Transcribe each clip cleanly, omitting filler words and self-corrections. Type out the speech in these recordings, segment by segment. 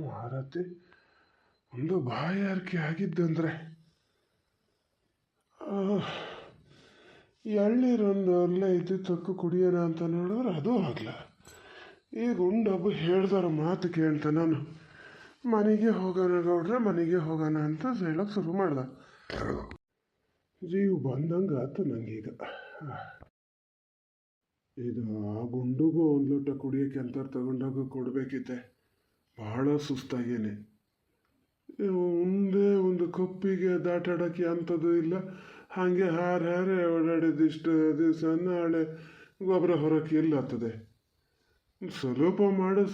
ಮಾರತಿ ಒಂದು ಬಾಯಾರಿಕೆ ಆಗಿದ್ದಂದ್ರೆ ಎಳ್ನೀರೊಂದು ಅಲ್ಲೇ ಇದ್ದಿದ್ದಕ್ಕೂ ಕುಡಿಯೋಣ ಅಂತ ನೋಡಿದ್ರೆ ಅದೂ ಆಗಲ್ಲ. ಈಗ ಉಂಡಬ್ಬ ಹೇಳ್ದಾರ ಮಾತು ಕೇಳ್ತ ನಾನು ಮನೆಗೆ ಹೋಗೋಣ ಗೌಡ್ರೆ, ಮನೆಗೆ ಹೋಗೋಣ ಅಂತ ಹೇಳೋಕೆ ಶುರು ಮಾಡ್ದೆ. ಜೀವ ಬಂದಂಗೆ ಆಯ್ತು ನನಗೀಗ. ಇದು ಆ ಗುಂಡುಗೂ ಒಂದು ಲೋಟ ಕುಡಿಯೋಕೆ ಅಂತ ತಗೊಂಡೋಗಿ ಕೊಡಬೇಕಿತ್ತೆ. ಭಾಳ ಸುಸ್ತಾಗೇನೆ. ಒಂದೇ ಒಂದು ಕಪ್ಪಿಗೆ ದಾಟಾಡೋಕ್ಕೆ ಅಂಥದ್ದು ಇಲ್ಲ. ಹಾಗೆ ಹಾರೆ ಓಡಾಡಿದಿಷ್ಟು ದಿವಸ ನಾಳೆ ಗೊಬ್ಬರ ಹೊರಕ್ಕೆ ಇಲ್ಲ ಆಗ್ತದೆ.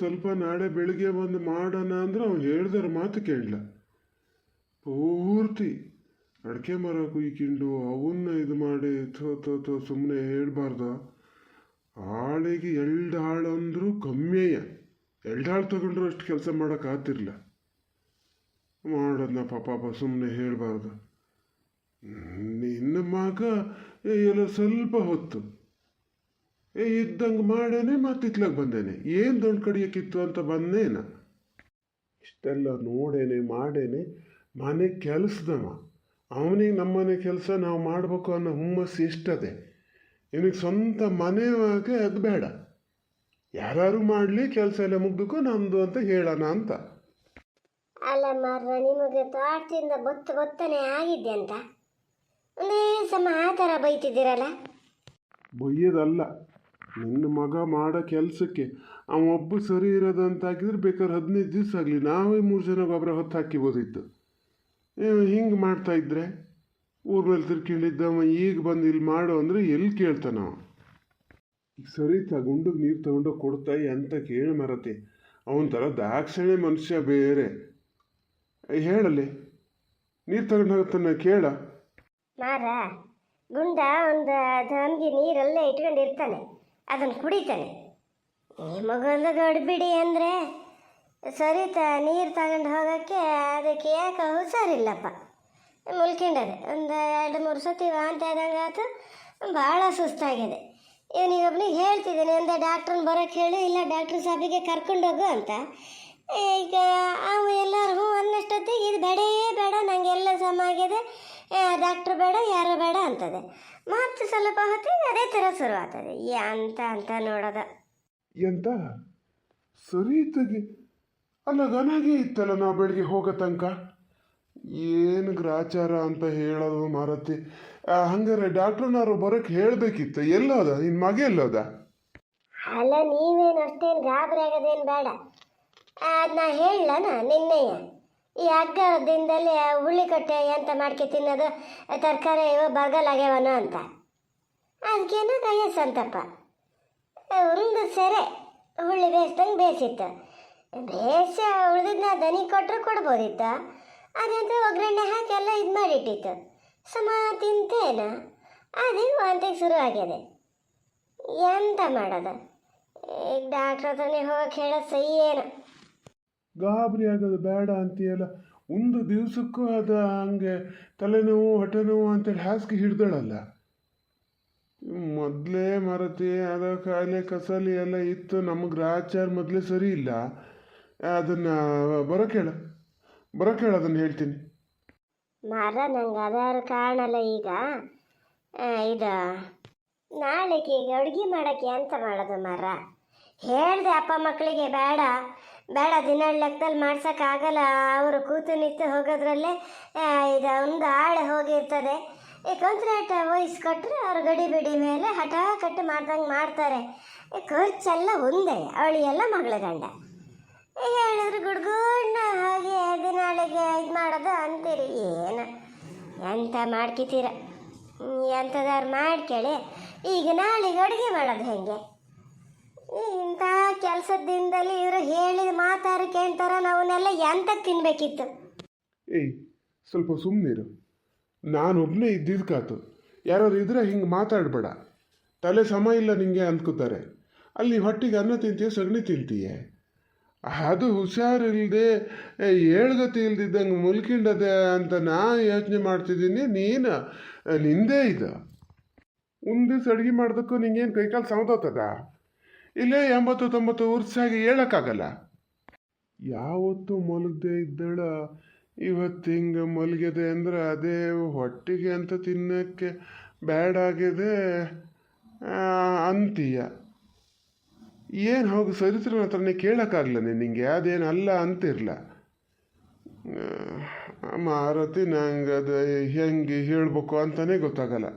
ಸ್ವಲ್ಪ ನಾಳೆ ಬೆಳಿಗ್ಗೆ ಬಂದು ಮಾಡೋಣ ಅಂದ್ರೆ ಅವ್ನು ಹೇಳ್ದಾರ ಮಾತು ಕೇಳಲ್ಲ. ಪೂರ್ತಿ ಅಡಿಕೆ ಮರ ಕುಯ್ಕೊಂಡು ಅವನ್ನ ಇದು ಮಾಡಿ ಸುಮ್ಮನೆ ಹೇಳ್ಬಾರ್ದು. ಆಳಿಗೆ ಆಳು ಅಂದರೂ ಕಮ್ಮಿಯ. ಆಳು ತಗೊಂಡ್ರು ಅಷ್ಟು ಕೆಲಸ ಮಾಡೋಕ್ಕಾಗ್ತಿರ್ಲಿಲ್ಲ. ಮಾಡೋದನ್ನ ಪಾಪ ಸುಮ್ಮನೆ ಹೇಳಬಾರ್ದು. ನಿನ್ನ ಮಗ ಎಲ್ಲ ಸ್ವಲ್ಪ ಹೊತ್ತು ಇದ್ದಂಗೆ ಮಾಡೇನೆ ಮತ್ತಿತ್ಲಾಗ ಬಂದೇನೆ. ಏನು ದೊಡ್ಡ ಕಡಿಯೋಕ್ಕಿತ್ತು ಅಂತ ಬಂದೇನ. ಇಷ್ಟೆಲ್ಲ ನೋಡೇನೆ ಮಾಡೇನೆ. ಮನೆ ಕೆಲಸದವ ಅವನಿಗೆ ನಮ್ಮನೆ ಕೆಲಸ ನಾವು ಮಾಡಬೇಕು ಅನ್ನೋ ಹುಮ್ಮಸ್ಸು ಎಷ್ಟದೆ. ಇವನಿಗೆ ಸ್ವಂತ ಮನೆಯಾಗೆ ಅದು ಬೇಡ. ಯಾರು ಮಾಡಲಿ ಕೆಲಸ ಎಲ್ಲ ಮುಗ್ದಕ್ಕೂ ನಮ್ಮದು ಅಂತ ಹೇಳೋಣ ಅಂತ. ಅಲ್ಲ ಮಾರ್ರ, ನಿಮಗೆ ತೋಟದಿಂದ ಬೊತ್ತನೆ ಆಗಿದ್ದೆ ಅಂತ ಒಂದೇ ಸಮ ಆ ಥರ ಬೈತಿದ್ದೀರಲ್ಲ. ಬೈಯೋದಲ್ಲ, ನಿನ್ನ ಮಗ ಮಾಡೋ ಕೆಲಸಕ್ಕೆ ಅವೊಬ್ಬ ಸರಿ ಇರೋದಂತ ಹಾಕಿದ್ರೆ ಬೇಕಾದ್ರೆ 15 ದಿವಸ ಆಗಲಿ ನಾವೇ 3 ಜನ ಗೊಬ್ಬರ ಹೊತ್ತು ಹಾಕಿಬೋದಿತ್ತು. ಹಿಂಗೆ ಮಾಡ್ತಾಯಿದ್ರೆ ಊರ ಮೇಲೆ ತಿರ್ಕೊಂಡಿದ್ದವ ಈಗ ಬಂದು ಇಲ್ಲಿ ಮಾಡು ಅಂದರೆ ಎಲ್ಲಿ ಕೇಳ್ತಾನವ. ಈಗ ಸರಿ ಗುಂಡಿಗೆ ನೀರು ತಗೊಂಡೋಗಿ ಕೊಡ್ತಾಯಿ ಅಂತ ಕೇಳಿ ಮರತಿ. ಅವನ ಥರ ದಾಕ್ಷಿಣ್ಯ ಮನುಷ್ಯ ಬೇರೆ. ಹೇಳಲ್ಲಿ ನೀರು ತಗೊಂಡು ಹೋಗುತ್ತಾನೆ ಕೇಳ. ಮಾರ ಗುಂಡ ಒಂದು ಧಮ್ಗಿ ನೀರಲ್ಲೇ ಇಟ್ಕೊಂಡಿರ್ತಾನೆ, ಅದನ್ನು ಕುಡಿತಾನೆ. ಈ ಮಗೊಂದು ಗಡ್ಬಿಡಿ ಅಂದರೆ ಸರಿತ ನೀರು ತಗೊಂಡು ಹೋಗೋಕ್ಕೆ ಅದಕ್ಕೆ ಯಾಕೆ ಹುಷಾರಿಲ್ಲಪ್ಪ. ಮುಲ್ಕೊಂಡದೆ ಒಂದು 2-3 ಸತಿ ವಾಂತಿ ಆದಂಗೆ ಆಯ್ತು. ಭಾಳ ಸುಸ್ತಾಗಿದೆ. ಇವನಿಗೊಬ್ಬನಿಗೆ ಹೇಳ್ತಿದ್ದೀನಿ, ಒಂದು ಡಾಕ್ಟ್ರನ್ನ ಬರೋಕ್ಕೆ ಹೇಳಿ, ಇಲ್ಲ ಡಾಕ್ಟ್ರ್ ಸಾಬಿಗೆ ಕರ್ಕೊಂಡೋಗು ಅಂತ. ಈಗ ಅವು ಎಲ್ಲರೂ ಹ್ಞೂ ಅನ್ನಷ್ಟೊತ್ತಿಗೆ ಇದು ಬೇಡ ನನಗೆಲ್ಲ ಸಮ ಆಗಿದೆ, ಡಾಕ್ಟ್ರ್ ಬೇಡ ಯಾರು ಬೇಡ ಅಂತದೆ. ಮತ್ತು ಸ್ವಲ್ಪ ಹೊತ್ತಿಗೆ ಅದೇ ಥರ ಶುರು ಆಗ್ತದೆ. ಅಂತ ನೋಡೋದ ಎಂತ ಸರಿ ತೆಗಿ ಅಲ್ಲ. ಗನಾಗೆ ಇತ್ತಲ್ಲ ನಾವು ಬೆಳಿಗ್ಗೆ ಹೋಗೋ ತನಕ. ಏನು ಗ್ರಾಚಾರ ಅಂತ ಹೇಳೋದು ಮಾರತಿ. ಹಂಗಾರೆ ಡಾಕ್ಟ್ರನಾರು ಬರೋಕ್ಕೆ ಹೇಳಬೇಕಿತ್ತು. ಎಲ್ಲೋದ ನಿನ್ನ ಮಗ ಎಲ್ಲೋದ? ಅಲ್ಲ ನೀವೇನು ಅಷ್ಟೇನು ಗಾಬರಿ ಆಗೋದೇನು ಬೇಡ. ಅದನ್ನ ಹೇಳಣ ನಿನ್ನೆಯ. ಈ ಹಗ್ಗದಿಂದಲೇ ಹುಳ್ಳಿಕಟ್ಟೆ ಅಂತ ಮಾಡ್ಕೆ ತಿನ್ನೋದು, ತರಕಾರಿ ಬರಗಲಾಗ್ಯವನು ಅಂತ. ಅದಕ್ಕೇನೋ ಸಂತಪ್ಪ ಒಂದು ಸೆರೆ ಹುಳ್ಳಿ ಬೇಯಿಸ್ದಂಗೆ ಬೇಯಿಸಿತ್ತು. ಬೇಯಿಸ ಉಳಿದಿದ್ನ ದನಿ ಕೊಟ್ಟರು ಕೊಡ್ಬೋದಿತ್ತು. ಅದಂತೂ ಒಗ್ಗರಣೆ ಹಾಕಿ ಎಲ್ಲ ಇದು ಮಾಡಿಟ್ಟಿತ್ತು. ಸಮ ತಿಂತೇನ ಅದೇ ವಾಂತಿಗೆ ಶುರು ಆಗಿದೆ. ಎಂತ ಮಾಡೋದು? ಈಗ ಡಾಕ್ಟ್ರ್ ಹತ್ರನೇ ಹೋಗಕ್ಕೆ ಹೇಳೋದು ಸಹಿ ಏನು? ಗಾಬರಿ ಆಗೋದು ಬೇಡ ಅಂತೀಯಲ್ಲ. ಒಂದು ದಿವಸಕ್ಕೂ ಅದು ಹಂಗೆ ತಲೆನೋವು ಹೊಟ್ಟೆ ನೋವು ಅಂತೇಳಿ ಹಾಸಿಗೆ ಹಿಡ್ದಳಲ್ಲ. ಮೊದಲೇ ಮರತಿ ಅದ ಕಾಯಿಲೆ ಕಸಾಲಿ ಎಲ್ಲ ಇತ್ತು. ನಮಗೆ ಗ್ರಾಚಾರ ಮೊದಲೇ ಸರಿ ಇಲ್ಲ. ಅದನ್ನು ಬರೋಕೇಳ ಅದನ್ನು ಹೇಳ್ತೀನಿ. ಮಾರ ನಂಗೆ ಅದಾರ ಕಾರಣಲ್ಲ. ಈಗ ಇದು ನಾಳೆಗೆ ಈಗ ಅಡುಗೆ ಮಾಡೋಕ್ಕೆ ಎಂತ ಮಾಡೋದು ಮಾರ? ಹೇಳಿದೆ ಅಪ್ಪ ಮಕ್ಕಳಿಗೆ ಬೇಡ ದಿನ ಲೆಕ್ಕದಲ್ಲಿ ಮಾಡ್ಸೋಕ್ಕಾಗಲ್ಲ. ಅವರು ಕೂತು ನಿಂತು ಹೋಗೋದ್ರಲ್ಲೇ ಇದು ಒಂದು ಆಳೆ ಹೋಗಿರ್ತದೆ. ಈ ಕಾಂಟ್ರಾಕ್ಟ್ ವಹಿಸ್ಕೊಟ್ರೆ ಅವ್ರು ಗಡಿ ಬಿಡಿ ಮೇಲೆ ಹಠ ಕಟ್ಟು ಮಾಡ್ದಂಗೆ ಮಾಡ್ತಾರೆ. ಖರ್ಚೆಲ್ಲ ಒಂದೇ, ಅವಳಿಗೆಲ್ಲ ಮಗಳ ಗಂಡ. ಹೇಳಿದ್ರು ಗುಡ್ಗುಡ್ನ ಹಾಗೆ ದಿನಾಳಿಗೆ ಇದು ಮಾಡೋದು ಅಂತೀರಿ. ಏನು ಎಂತ ಮಾಡ್ಕಿತೀರ? ಎಂಥದಾರು ಮಾಡ್ಕೇಳಿ. ಈಗ ನಾಳೆಗೆ ಅಡುಗೆ ಮಾಡೋದು ಹೆಂಗೆ? ಇಂಥ ಕೆಲಸದಿಂದಲೇ ಇವರು ಹೇಳಿದ ಮಾತಾರು ಕೇಳ್ತಾರ. ನಾವನ್ನೆಲ್ಲ ಎಂತಕ್ಕೆ ತಿನ್ಬೇಕಿತ್ತು? ಏಯ್ ಸ್ವಲ್ಪ ಸುಮ್ಮನಿರು. ನಾನೊಬ್ಬನೇ ಇದ್ದಿದ್ಕಾತು. ಯಾರು ಇದ್ರೆ ಹಿಂಗೆ ಮಾತಾಡಬೇಡ. ತಲೆ ಸಮ ಇಲ್ಲ ನಿಂಗೆ ಅಂದ್ಕೋತಾರೆ. ಅಲ್ಲಿ ಹೊಟ್ಟಿಗೆ ಅನ್ನ ತಿಂತೀಯ, ಸಗಣಿ ತಿಂತೀಯ. ಅದು ಹುಷಾರಿಲ್ಲದೆ ಏಳ್ಗತಿ ಇಲ್ದಿದ್ದಂಗೆ ಮುಲ್ಕಿಂಡದೆ ಅಂತ ನಾ ಯೋಚನೆ ಮಾಡ್ತಿದ್ದೀನಿ. ನೀನು ನಿಂದೇ ಇದು ಒಂದು ದಿವ್ಸ ಅಡುಗೆ ಮಾಡೋದಕ್ಕೂ ನಿಂಗೇನು ಕೈಕಾಲು ಸೌದೋತದ? ಇಲ್ಲೇ 80-90 ವರ್ಷಾಗಿ ಹೇಳೋಕ್ಕಾಗಲ್ಲ. ಯಾವತ್ತೂ ಮಲಗದೆ ಇದ್ದಳ ಇವತ್ತು ಹಿಂಗೆ ಮಲಗಿದೆ ಅಂದ್ರೆ ಅದೇ ಹೊಟ್ಟೆಗೆ ಅಂತ ತಿನ್ನೋಕ್ಕೆ ಬ್ಯಾಡಾಗಿದೆ ಅಂತೀಯ. ಏನು ಹೋಗಿ ಸರಿತ್ರನ ಹತ್ರನೇ ಕೇಳೋಕ್ಕಾಗಲ್ಲ ನಿನಗೆ, ಅದೇನು ಅಲ್ಲ ಅಂತಿರಲ್ಲ. ಮಾರತಿ ನಂಗೆ ಅದು ಹೆಂಗೆ ಹೇಳ್ಬೇಕು ಅಂತಲೇ ಗೊತ್ತಾಗಲ್ಲ.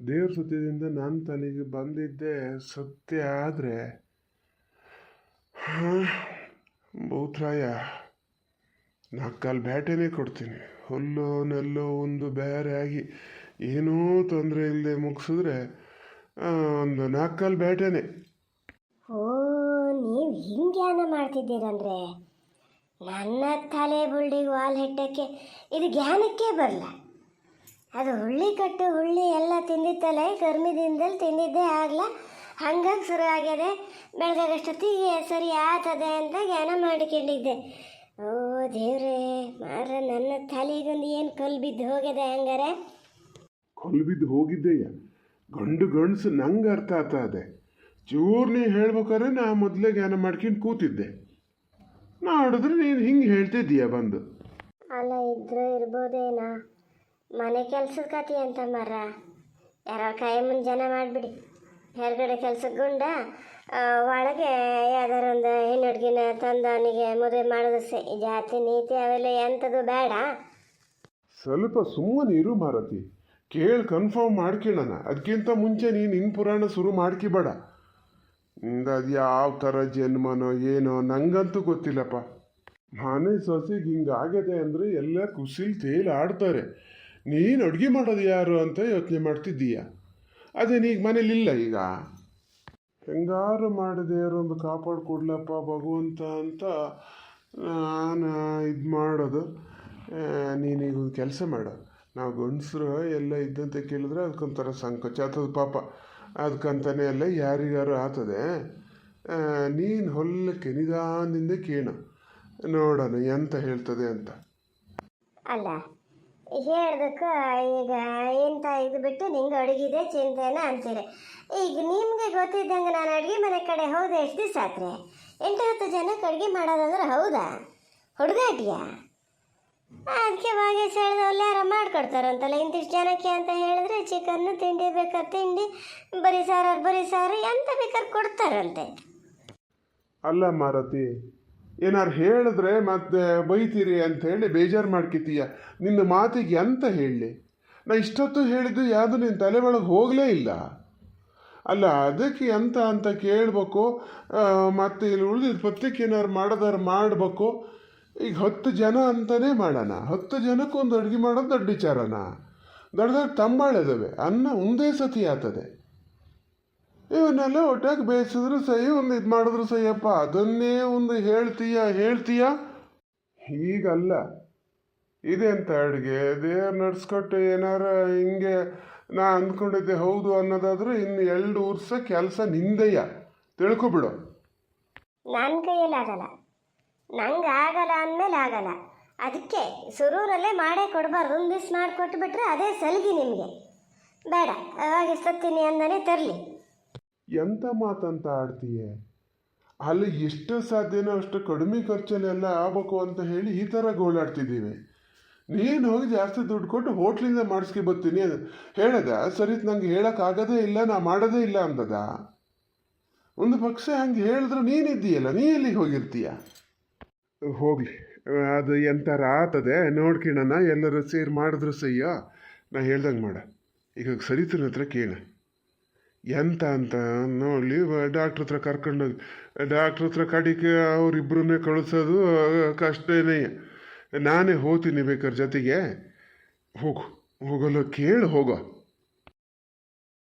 ದೇವ್ರ ಸತ್ಯದಿಂದ ನನ್ನ ತಲೆಗೆ ಬಂದಿದ್ದೆ ಸತ್ಯ ಆದರೆ ಬಹುತ್ರಾಯ 4 ಕಾಲು ಬೇಟೆನೇ ಕೊಡ್ತೀನಿ. ಹುಲ್ಲೋ ನೆಲ್ಲೋ ಒಂದು ಬೇರೆ ಆಗಿ ಏನೂ ತೊಂದರೆ ಇಲ್ಲದೆ ಮುಗಿಸಿದ್ರೆ ಒಂದು 4 ಕಾಲು ಬೇಟೆನೇ. ಓ, ನೀವು ಹಿಂಗೆ ಜ್ಞಾನ ಮಾಡ್ತಿದ್ದೀರಂದ್ರೆ ನನ್ನ ತಲೆ ಬುಳ್ಳಿಗೆ ವಾಲ್ ಹೆಟ್ಟಕ್ಕೆ ಇದು ಜ್ಞಾನಕ್ಕೆ ಬರಲ್ಲ. ಅದು ಹುಳ್ಳಿ ಕಟ್ಟು ಹುಳ್ಳಿ ಎಲ್ಲ ತಿಂದಿತ್ತಲ್ಲ, ಕರ್ಮಿ ದಿನದಲ್ಲಿ ತಿಂದಿದ್ದೇ ಆಗಲ್ಲ, ಹಂಗಾಗಿ ಶುರು ಆಗ್ಯದೆ. ಬೆಳಗಾಗಷ್ಟೊತ್ತಿಗೆ ಸರಿ ಆಗ್ತದೆ ಅಂತ ಜ್ಞಾನ ಮಾಡಿಕೊಂಡಿದ್ದೆ. ಓ ದೇವ್ರೇ ಮಾರ, ನನ್ನ ತಲೆಗೊಂದು ಏನು ಕಲ್ಲು ಬಿದ್ದು ಹೋಗಿದೆ ಹಂಗಾರೆ. ಕಲ್ಲು ಬಿದ್ದು ಹೋಗಿದ್ದೆಯ ಗಂಡು ಗಂಡಸು ನಂಗೆ ಅರ್ಥ ಆಗ್ತದೆ. ಚೂರ್ನಿ ಹೇಳ್ಬೇಕಾದ್ರೆ ನಾ ಮೊದಲೇ ಜ್ಞಾನ ಮಾಡ್ಕೊಂಡು ಕೂತಿದ್ದೆ. ನೋಡಿದ್ರೆ ನೀನು ಹಿಂಗೆ ಹೇಳ್ತಿದ್ದೀಯ ಬಂದು. ಅಲ್ಲ, ಇದ್ರೆ ಇರ್ಬೋದೇನಾ, ಮನೆ ಕೆಲಸದ ಕತಿ ಅಂತ ಮರ. ಯಾರೋ ಕೈ ಮುಂದೆ ಜನ ಮಾಡಿಬಿಡಿ, ಹೊರಗಡೆ ಕೆಲ್ಸಕ್ಕೆ ಗುಂಡ ಒಳಗೆ ಯಾವ್ದಾರ ಒಂದು ಹೆಣ್ಣು ಹುಡುಗಿನ ತಂದು ಅವನಿಗೆ ಮದುವೆ ಮಾಡೋದು ಜಾತಿ ನೀತಿ ಅವೆಲ್ಲ ಎಂಥದ್ದು ಬೇಡ. ಸ್ವಲ್ಪ ಸುಮ್ಮನೆ ಇರು ಮಾರತಿ, ಕೇಳಿ ಕನ್ಫರ್ಮ್ ಮಾಡ್ಕೊಳ್ಳೋಣ. ಅದಕ್ಕಿಂತ ಮುಂಚೆ ನೀನು ನಿನ್ನ ಪುರಾಣ ಶುರು ಮಾಡ್ಕಿಬೇಡ. ಅದು ಯಾವ ಥರ ಜನ್ಮನೋ ಏನೋ ನಂಗಂತೂ ಗೊತ್ತಿಲ್ಲಪ್ಪ. ಮನೆ ಸೊಸೆಗೆ ಹಿಂಗಾಗಿದೆ ಅಂದರೆ ಎಲ್ಲ ಕುಸಿಲ್ ತೇಲಿ ಆಡ್ತಾರೆ. ನೀನು ಅಡುಗೆ ಮಾಡೋದು ಯಾರು ಅಂತ ಯೋಚನೆ ಮಾಡ್ತಿದ್ದೀಯ. ಅದೇನೀಗ ಮನೇಲಿಲ್ಲ. ಈಗ ಹೆಂಗಾರು ಮಾಡಿದೆ ಒಂದು ಕಾಪಾಡ್ಕೊಡ್ಲಪ್ಪ ಭಗವಂತ ಅಂತ ನಾನು ಇದು ಮಾಡೋದು. ನೀನೀಗ ಒಂದು ಕೆಲಸ ಮಾಡು, ನಾವು ಗಂಡಸರು ಎಲ್ಲ ಇದ್ದಂತೆ ಕೇಳಿದ್ರೆ ಅದಕ್ಕೊಂಥರ ಸಂಕೋಚ ಆಗ್ತದೆ ಪಾಪ. ಅದಕ್ಕಂತಾನೆ ಎಲ್ಲ ಯಾರಿಗಾರು ಆಗ್ತದೆ. ನೀನು ಹೊಲ್ಲಕ್ಕೆ ನಿಧಾನದಿಂದ ಕೇಳು, ನೋಡೋಣ ಎಂತ ಹೇಳ್ತದೆ ಅಂತ. ಅಲ್ಲ, ಹೇಳ್ದಕ್ಕೆ ಈಗ ಇಂಥ ಇದು ಬಿಟ್ಟು ನಿಂಗೆ ಅಡುಗಿದೆ ಚಿಂತೆನ ಅಂತೀರಿ. ಈಗ ನಿಮಗೆ ಗೊತ್ತಿದ್ದಂಗೆ ನಾನು ಅಡುಗೆ ಮನೆ ಕಡೆ ಹೋದೆ ಎಷ್ಟು ದಿವಸ ಆತ್ರಿ? 8-10 ಜನಕ್ಕೆ ಅಡುಗೆ ಮಾಡೋದಂದ್ರೆ ಹೌದಾ ಹುಡುಗಾಟಿಯ? ಅದಕ್ಕೆ ಬಾಗೆ ಸೆಳೆದವಲ್ಲ ಯಾರ ಮಾಡಿಕೊಡ್ತಾರಂತಲ್ಲ ಇಂತಿಷ್ಟು ಜನಕ್ಕೆ ಅಂತ ಹೇಳಿದ್ರೆ ಚಿಕನ್ನು ತಿಂಡಿ ಬೇಕಾದ್ರೆ ತಿಂಡಿ, ಬರೀ ಸಾರು ಎಂತ ಬೇಕಾದ್ರೆ ಕೊಡ್ತಾರಂತೆ. ಅಲ್ಲ ಮಾರತಿ, ಏನಾರು ಹೇಳಿದ್ರೆ ಮತ್ತೆ ಬೈತೀರಿ ಅಂತ ಹೇಳಿ ಬೇಜಾರು ಮಾಡ್ಕಿತೀಯ. ನಿನ್ನ ಮಾತಿಗೆ ಎಂತ ಹೇಳಲಿ? ನಾ ಇಷ್ಟೊತ್ತು ಹೇಳಿದ್ದು ಯಾವುದು ನಿನ್ನ ತಲೆ ಒಳಗೆ ಹೋಗಲೇ ಇಲ್ಲ. ಅಲ್ಲ, ಅದಕ್ಕೆ ಎಂತ ಅಂತ ಕೇಳಬೇಕು. ಮತ್ತು ಇಲ್ಲಿ ಉಳಿದಿದ್ದು ಪತ್ರಿಕೆ ಏನಾರು ಮಾಡೋದಾರು ಮಾಡಬೇಕು. ಈಗ 10 ಜನ ಅಂತಲೇ ಮಾಡೋಣ. 10 ಜನಕ್ಕೆ ಒಂದು ಅಡುಗೆ ಮಾಡೋದು ದೊಡ್ಡ ವಿಚಾರನ? ದೊಡ್ಡ ದೊಡ್ಡ ತಂಬಾಳೆದವೆ, ಅನ್ನ ಒಂದೇ ಸತಿ ಆಗ್ತದೆ. ಇವನ್ನೆಲ್ಲ ಒಟ್ಟಾಗಿ ಬೇಯಿಸಿದ್ರು ಸಹಿ, ಒಂದು ಇದು ಮಾಡಿದ್ರು ಸಹಿಯಪ್ಪ. ಅದನ್ನೇ ಒಂದು ಹೇಳ್ತೀಯ. ಹೀಗಲ್ಲ. ಇದೆಂತ ಅಡುಗೆ ದೇವ್ರು ನಡ್ಸ್ಕೊಟ್ಟು ಏನಾರ ಹಿಂಗೆ ನಾ ಅಂದ್ಕೊಂಡಿದ್ದೆ ಹೌದು ಅನ್ನೋದಾದ್ರೂ ಇನ್ನು 2 ವರ್ಷ ಕೆಲಸ ನಿಂದೆಯ, ತಿಳ್ಕೊಬಿಡು. ನನ್ನ ಕೈಯಲ್ಲಿ ಆಗಲ್ಲ, ನಂಗೆ ಆಗಲ್ಲ ಅಂದಮೇಲೆ ಆಗಲ್ಲ. ಅದಕ್ಕೆ ಶುರುವಲ್ಲೇ ಮಾಡೇ ಕೊಡಬಾರ್ದು. ಒಂದು ದಿವ್ಸ ಮಾಡಿಕೊಟ್ಬಿಟ್ರೆ ಅದೇ ಸಲ್ಗಿ ನಿಮಗೆ. ಬೇಡ, ಅವಾಗ ಸತ್ತೀನಿ ಅಂದನೇ ತರಲಿ. ಎಂಥ ಮಾತಂತ ಆಡ್ತೀಯೆ? ಅಲ್ಲಿ ಎಷ್ಟು ಸಾಧ್ಯನೋ ಅಷ್ಟು ಕಡಿಮೆ ಖರ್ಚಲ್ಲೆಲ್ಲ ಆಗ್ಬೇಕು ಅಂತ ಹೇಳಿ ಈ ಥರ ಗೋಳಾಡ್ತಿದ್ದೀವಿ. ನೀನು ಹೋಗಿ ಜಾಸ್ತಿ ದುಡ್ಡು ಕೊಟ್ಟು ಹೋಟ್ಲಿಂದ ಮಾಡಿಸ್ಕೊ ಬರ್ತೀನಿ ಹೇಳದ ಸರಿ? ನಂಗೆ ಹೇಳೋಕ್ಕಾಗೋದೇ ಇಲ್ಲ, ನಾ ಮಾಡೋದೇ ಇಲ್ಲ ಅಂದದ. ಒಂದು ಪಕ್ಷ ಹಂಗೆ ಹೇಳಿದ್ರು ನೀನಿದ್ದೀಯಲ್ಲ, ನೀ ಎಲ್ಲಿಗೆ ಹೋಗಿರ್ತೀಯ? ಹೋಗಲಿ, ಅದು ಎಂಥರ ಆಗ್ತದೆ ನೋಡ್ಕೊಳ್ಳೋಣ. ಎಲ್ಲರೂ ಸೇರಿ ಮಾಡಿದ್ರು ಸಯ್ಯೋ. ನಾ ಹೇಳ್ದಂಗೆ ಮಾಡ. ಈಗ ಸರಿತನ ಹತ್ರ ಕೇಳ ಎಂತ ಅಂತ ನೋಡಲಿ. ಡಾಕ್ಟ್ರ್ ಹತ್ರ ಕರ್ಕೊಂಡೋಗಿ ಡಾಕ್ಟ್ರ್ ಹತ್ರ ಕಡಿಕೆ ಅವರಿಬ್ಬರನ್ನೇ ಕಳಿಸೋದು ಕಷ್ಟನೇ. ನಾನೇ ಹೋಗ್ತೀನಿ ಬೇಕಾದ್ರೆ ಜೊತೆಗೆ. ಹೋಗಲು ಕೇಳು ಹೋಗೋ.